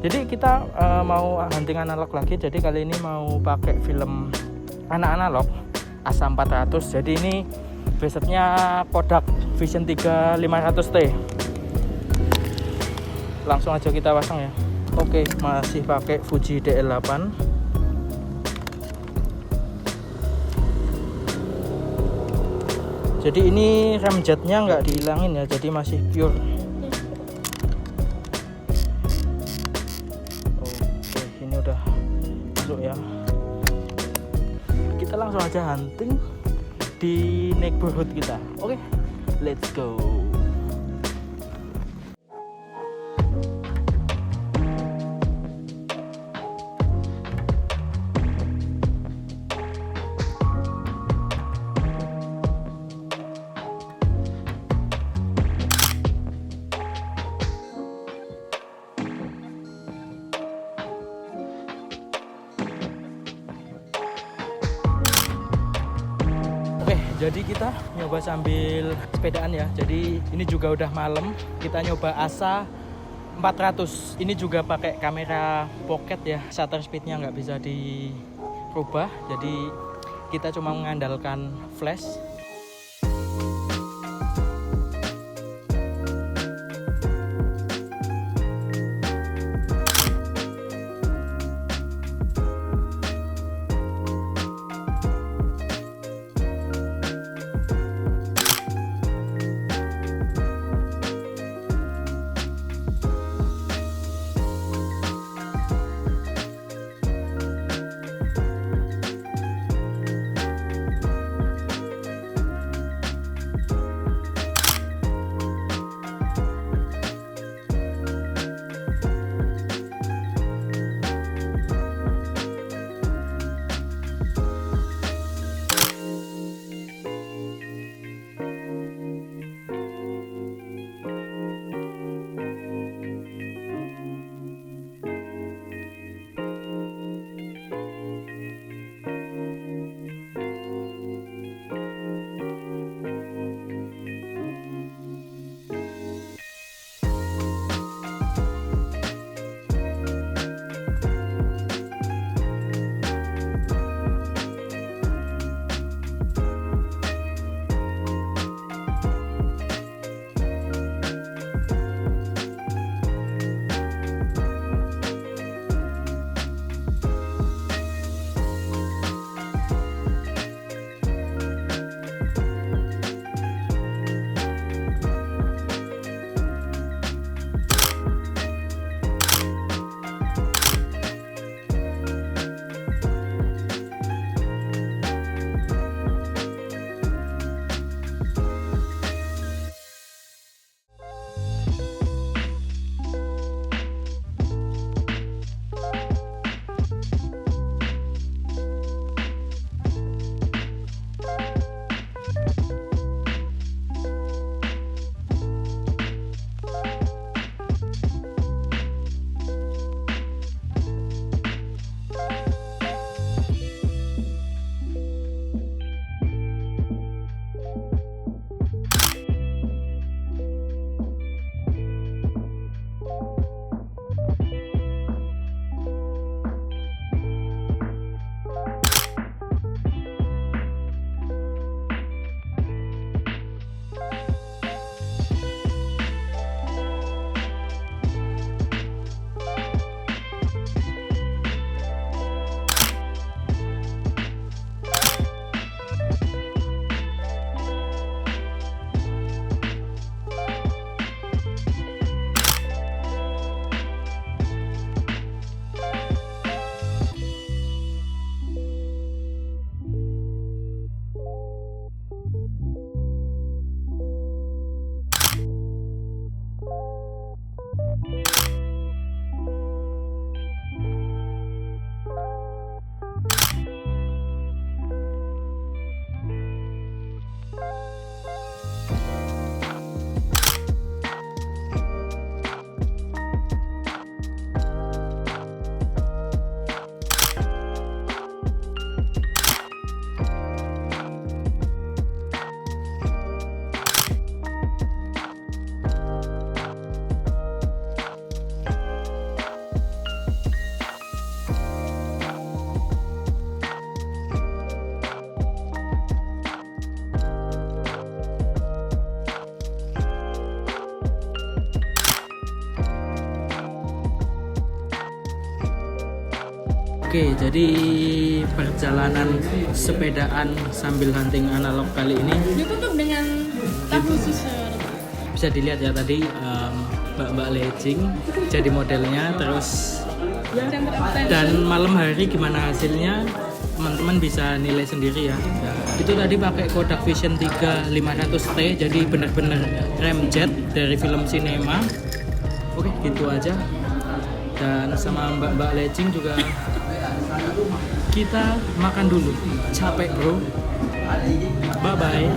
Jadi kita mau hunting analog lagi. Jadi kali ini mau pakai film analog asa 400. Jadi ini besetnya Kodak Vision3 500T. Langsung aja kita pasang ya. Oke, masih pakai Fuji DL8. Jadi ini remjetnya nggak dihilangin ya, jadi masih pure. Oke, ini udah masuk ya. Kita langsung aja hunting di neighborhood kita. Oke, let's go. Jadi kita nyoba sambil sepedaan ya. Jadi ini juga udah malam. Kita nyoba asa 400. Ini juga pakai kamera pocket ya. Shutter speednya nggak bisa dirubah. Jadi kita cuma mengandalkan flash. Oke, jadi perjalanan sepedaan sambil hunting analog kali ini Ditutup dengan tab khusus. bisa dilihat ya tadi mbak-mbak legging jadi modelnya, terus dan malam hari gimana hasilnya teman-teman bisa nilai sendiri ya. Itu tadi pakai Kodak Vision3 500T, jadi bener-bener remjet dari film sinema. Oke, gitu aja. Dan sama mbak-mbak legging juga kita makan dulu, capek bro. Bye bye.